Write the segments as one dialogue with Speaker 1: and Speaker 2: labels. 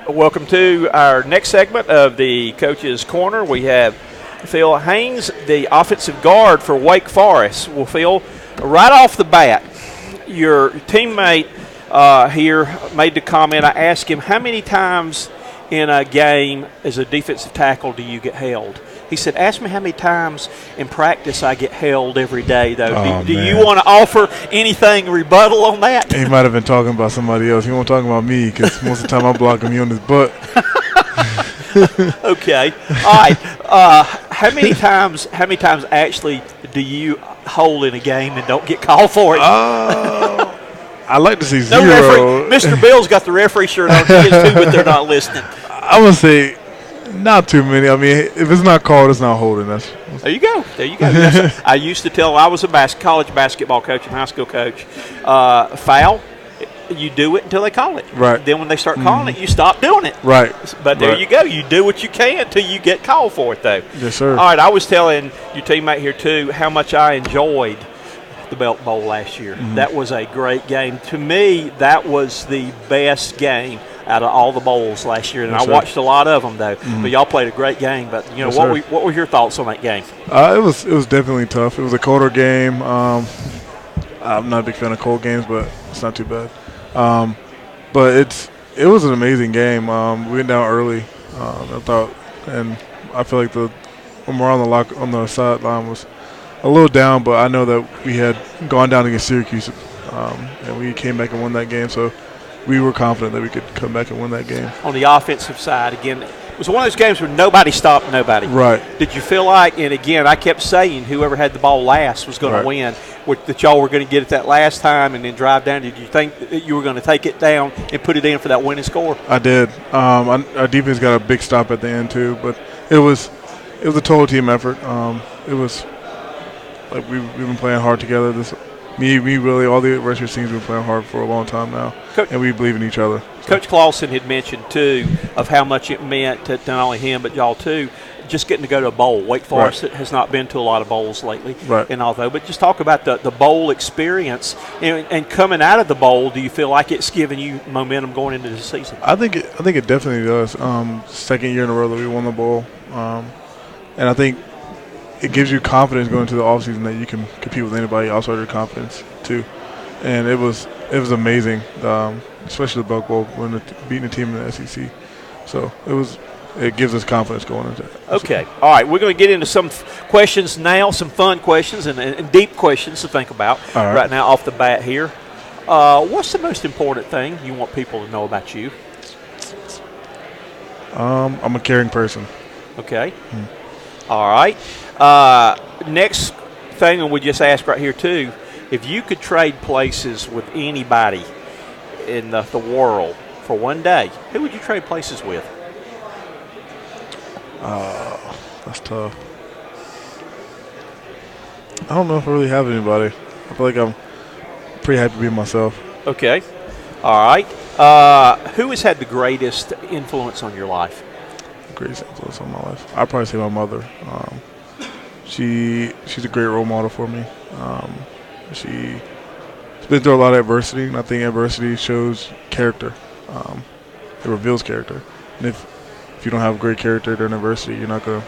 Speaker 1: Welcome to our next segment of the Coach's Corner. We have Phil Haynes, the offensive guard for Wake Forest. Well, Phil, right off the bat, your teammate here made the comment. I asked him, how many times in a game as a defensive tackle do you get held? He said, ask me how many times in practice I get held every day, though. Do you want to offer anything rebuttal on that?
Speaker 2: He might have been talking about somebody else. He wasn't talking about me because most of the time I block him on his butt.
Speaker 1: Okay. All right. How many times actually do you hold in a game and don't get called for it?
Speaker 2: I like to see
Speaker 1: No
Speaker 2: zero.
Speaker 1: referee. Mr. Bill's got the referee shirt on, too, but they're not listening.
Speaker 2: I would say not too many. I mean, if it's not called, it's not holding.
Speaker 1: There you go. I used to tell, I was a college basketball coach and high school coach, foul, you do it until they call it.
Speaker 2: Right.
Speaker 1: Then when they start calling it, you stop doing it.
Speaker 2: Right.
Speaker 1: But there you go. You do what you can until you get called for it, though.
Speaker 2: Yes, sir.
Speaker 1: All right, I was telling your teammate here, too, how much I enjoyed the Belk Bowl last year. That was a great game. To me, that was the best game out of all the bowls last year, and I watched a lot of them, though. But y'all played a great game. But what were your thoughts on that game?
Speaker 2: It was definitely tough. It was a colder game. I'm not a big fan of cold games, but it's not too bad. But it was an amazing game. We went down early. I feel like when we're on the sideline was a little down, but I know that we had gone down against Syracuse, and we came back and won that game. So we were confident that we could come back and win that game.
Speaker 1: On the offensive side, again, it was one of those games where nobody stopped nobody.
Speaker 2: Right.
Speaker 1: Did you feel like, and again, I kept saying whoever had the ball last was going to win, that y'all were going to get it that last time and then drive down? Did you think that you were going to take it down and put it in for that winning score?
Speaker 2: I did. Our defense got a big stop at the end, too, but it was a total team effort. It was like we've been playing hard together. Me, really, all the rest of your teams have been playing hard for a long time now, and we believe in each other.
Speaker 1: Coach Clausen had mentioned, too, of how much it meant to not only him but y'all, too, just getting to go to a bowl. Wake Forest has not been to a lot of bowls lately, and although, but just talk about the bowl experience and coming out of the bowl. Do you feel like it's giving you momentum going into the season?
Speaker 2: I think it definitely does. Second year in a row that we won the bowl, and I think it gives you confidence going into the offseason that you can compete with anybody outside your confidence too. And it was amazing, especially the Belk Bowl when beating a team in the SEC. So it gives us confidence going into it.
Speaker 1: Okay. All right. We're going to get into some questions now, some fun questions and deep questions to think about right now off the bat here. What's the most important thing you want people to know about you?
Speaker 2: I'm a caring person.
Speaker 1: Okay. All right. Next thing, and we just asked right here too, if you could trade places with anybody in the world for one day, who would you trade places with?
Speaker 2: That's tough. I don't know if I really have anybody. I feel like I'm pretty happy being myself. Okay.
Speaker 1: All right. Who has had the greatest influence on your life?
Speaker 2: Greatest influence on my life? I'd probably say my mother. She's a great role model for me. She's been through a lot of adversity, and I think adversity shows character. It reveals character. And if you don't have great character during adversity, you're not going to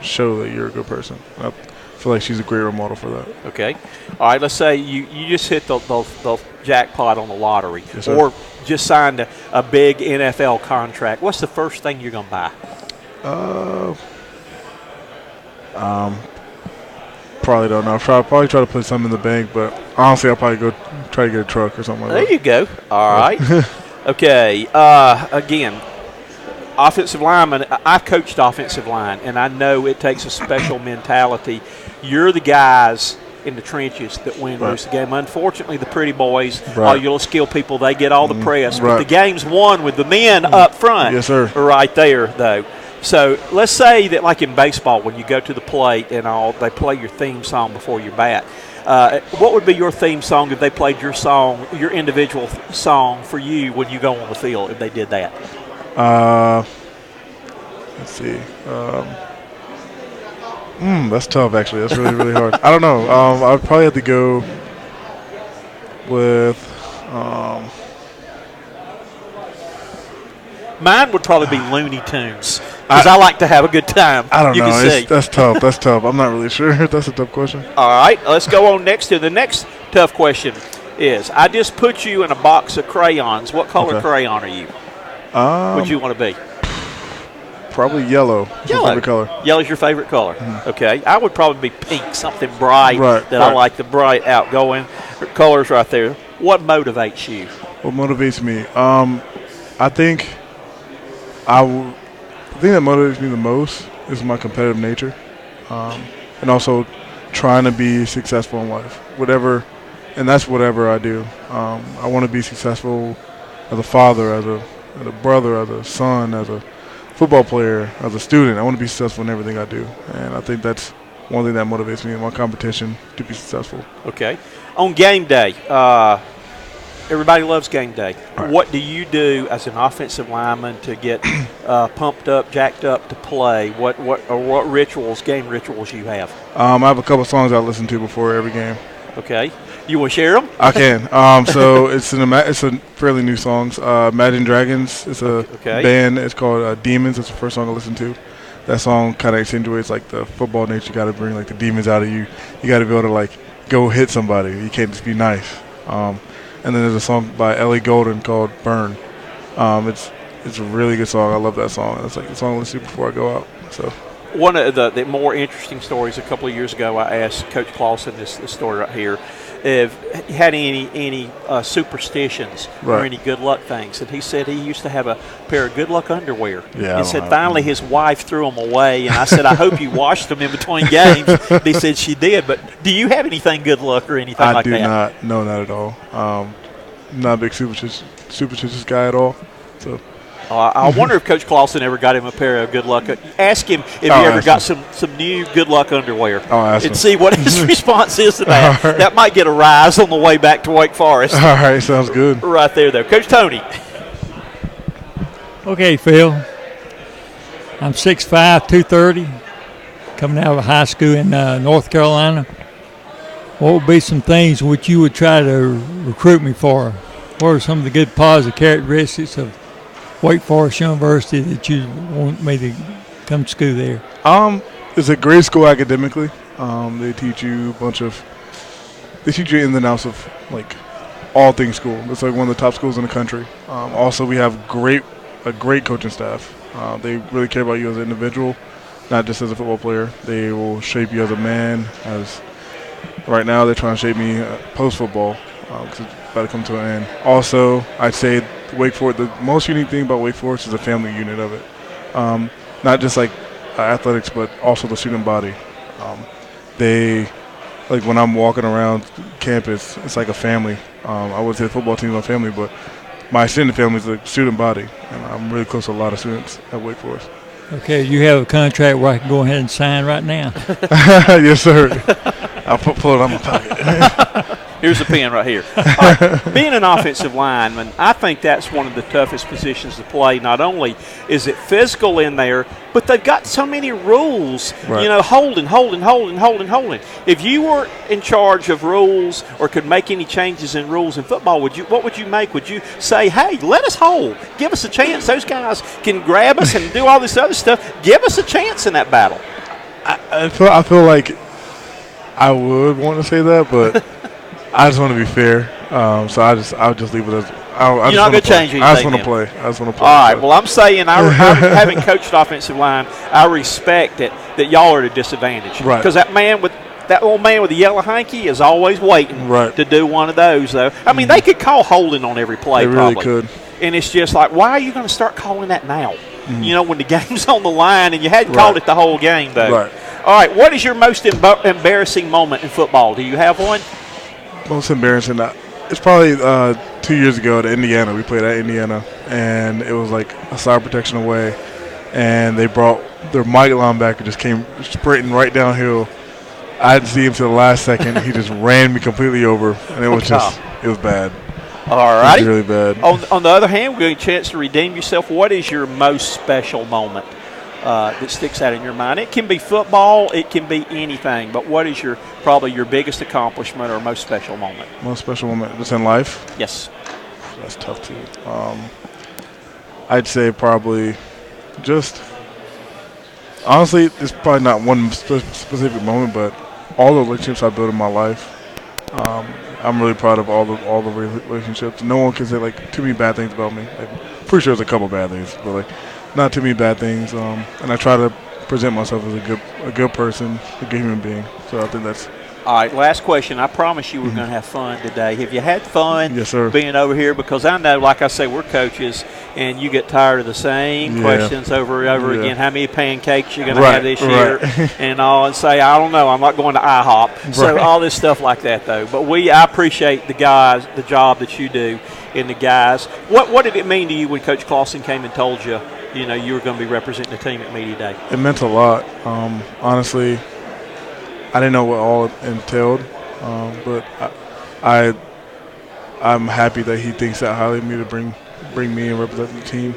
Speaker 2: show that you're a good person. I feel like she's a great role model for that.
Speaker 1: Okay. All right, let's say you just hit the jackpot on the lottery, or just signed a big NFL contract. What's the first thing you're going to buy?
Speaker 2: Probably don't know. I'll probably try to put something in the bank, but honestly, I'll probably go try to get a truck or something like that.
Speaker 1: There you go. All right. Okay. Again, offensive lineman. I coached offensive line, and I know it takes a special mentality. You're the guys in the trenches that win most of the game. Unfortunately, the pretty boys, all your little skill people, they get all the press. But the game's won with the men up front.
Speaker 2: Yes, sir.
Speaker 1: Right there, though. So let's say that, like in baseball, when you go to the plate and all, they play your theme song before your bat. What would be your theme song if they played your song, your individual song for you when you go on the field, if they did that?
Speaker 2: Let's see. That's tough, actually. That's really, really hard. I don't know. I'd probably have to go with
Speaker 1: Mine would probably be Looney Tunes because I like to have a good time.
Speaker 2: I don't
Speaker 1: know.
Speaker 2: That's tough. That's tough. I'm not really sure. That's a tough question.
Speaker 1: All right, let's go on next to the next tough question. I just put you in a box of crayons. What color crayon are you? Would you want to be?
Speaker 2: Probably yellow.
Speaker 1: Yellow.
Speaker 2: Favorite color.
Speaker 1: Yellow's your favorite color. Mm-hmm. Okay. I would probably be pink, something bright I like, the bright, outgoing colors right there. What motivates you?
Speaker 2: What motivates me? I think the thing that motivates me the most is my competitive nature, and also trying to be successful in life. And that's whatever I do. I want to be successful as a father, as a brother, as a son, as a football player, as a student. I want to be successful in everything I do, and I think that's one thing that motivates me in my competition to be successful.
Speaker 1: Okay. On game day, everybody loves game day.
Speaker 2: Right.
Speaker 1: What do you do as an offensive lineman to get pumped up, jacked up to play? What game rituals you have?
Speaker 2: I have a couple songs I listen to before every game.
Speaker 1: Okay. You want to share them?
Speaker 2: I can. So it's a fairly new songs. Imagine Dragons. It's a band. It's called Demons. It's the first song I listened to. That song kind of accentuates like the football nature. You got to bring like the demons out of you. You got to be able to like go hit somebody. You can't just be nice. And then there's a song by Ellie Goulding called Burn. It's a really good song. I love that song. It's like the song I listen to before I go out. So.
Speaker 1: One of the more interesting stories, a couple of years ago, I asked Coach Clausen this story right here, if he had any superstitions or any good luck things. And he said he used to have a pair of good luck underwear.
Speaker 2: Yeah,
Speaker 1: he said finally his wife threw them away. And I said, I hope you washed them in between games. And he said she did. But do you have anything good luck or anything like that?
Speaker 2: I do not. No, not at all. Not a big superstitious guy at all. So.
Speaker 1: I wonder if Coach Clausen ever got him a pair of good luck. Ask him if he ever got some new good luck underwear and see what his response is to that. Right. That might get a rise on the way back to Wake Forest.
Speaker 2: All right, sounds good.
Speaker 1: Right there, though. Coach Tony.
Speaker 3: Okay, Phil. I'm 6'5", 230, coming out of high school in North Carolina. What would be some things which you would try to recruit me for? What are some of the good positive characteristics of Wake Forest University that you want me to come to school there?
Speaker 2: It's a great school academically. They teach you ins and outs of like all things school. It's like one of the top schools in the country. Also, we have a great coaching staff. They really care about you as an individual, not just as a football player. They will shape you as a man. Right now, they're trying to shape me post football because it's about to come to an end. Also, I'd say Wake Forest, the most unique thing about Wake Forest is the family unit of it. Not just like athletics, but also the student body. They, like when I'm walking around campus, it's like a family. I would say the football team is my family, but my extended family is the student body, and I'm really close to a lot of students at Wake Forest.
Speaker 3: Okay, you have a contract where I can go ahead and sign right now?
Speaker 2: Yes, sir. I'll pull it out of my pocket.
Speaker 1: Here's a pen right here. All right. Being an offensive lineman, I think that's one of the toughest positions to play. Not only is it physical in there, but they've got so many rules.
Speaker 2: Right.
Speaker 1: You know, holding. If you were in charge of rules or could make any changes in rules in football, what would you make? Would you say, hey, let us hold. Give us a chance. Those guys can grab us and do all this other stuff. Give us a chance in that battle.
Speaker 2: I feel like I would want to say that, but I just want to be fair. So I'll just leave it as
Speaker 1: you're not going to change anything.
Speaker 2: I just want to play. All
Speaker 1: right. Well, I'm saying having coached offensive line, I respect it that y'all are at a disadvantage.
Speaker 2: Right.
Speaker 1: Because that old man with the yellow hanky is always waiting to do one of those, though. I mean, they could call holding on every play.
Speaker 2: They
Speaker 1: probably
Speaker 2: really could.
Speaker 1: And it's just like, why are you going to start calling that now? You know, when the game's on the line and you hadn't called it the whole game, though.
Speaker 2: Right.
Speaker 1: All right. What is your most embarrassing moment in football? Do you have one?
Speaker 2: Most embarrassing. It's probably 2 years ago at Indiana. We played at Indiana, and it was like a side protection away, and they brought their Mike linebacker just came sprinting right downhill. I didn't see him till the last second. He just ran me completely over, and it was it was bad.
Speaker 1: All right.
Speaker 2: It was really bad.
Speaker 1: On the other hand, we're getting a chance to redeem yourself. What is your most special moment that sticks out in your mind? It can be football. It can be anything. But what is probably your biggest accomplishment or most special moment? Most
Speaker 2: special moment just in life?
Speaker 1: Yes.
Speaker 2: That's tough, too. I'd say probably just honestly, it's probably not one specific moment, but all the relationships I built in my life. I'm really proud of all the relationships. No one can say like too many bad things about me. Like, pretty sure there's a couple bad things, but like not too many bad things. And I try to present myself as a good person, a good human being. So I think that's.
Speaker 1: All right, last question. I promise you we're going to have fun today. Have you had fun
Speaker 2: Yes, sir.
Speaker 1: being over here? Because I know, like I say, we're coaches, and you get tired of the same questions over and over again. How many pancakes you're going to have this year and all, and say, I don't know, I'm not going to IHOP. So all this stuff like that, though. But I appreciate the guys, the job that you do, and the guys. What did it mean to you when Coach Clausen came and told you, you were going to be representing the team at Media Day?
Speaker 2: It meant a lot. Honestly, I didn't know what all it entailed, but I'm happy that he thinks that highly of me to bring me and represent the team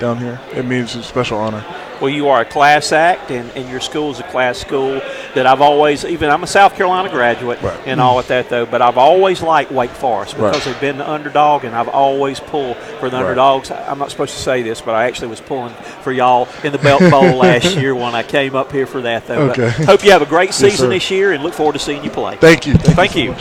Speaker 2: down here. It means a special honor.
Speaker 1: Well, you are a class act, and your school is a class school that I've always, even I'm a South Carolina graduate and all of that, though, but I've always liked Wake Forest because they've been the underdog, and I've always pulled for the underdogs. I'm not supposed to say this, but I actually was pulling for y'all in the Belk Bowl last year when I came up here for that, though.
Speaker 2: Okay.
Speaker 1: But hope you have a great season this year, and look forward to seeing you play.
Speaker 2: Thank you.
Speaker 1: Thank you.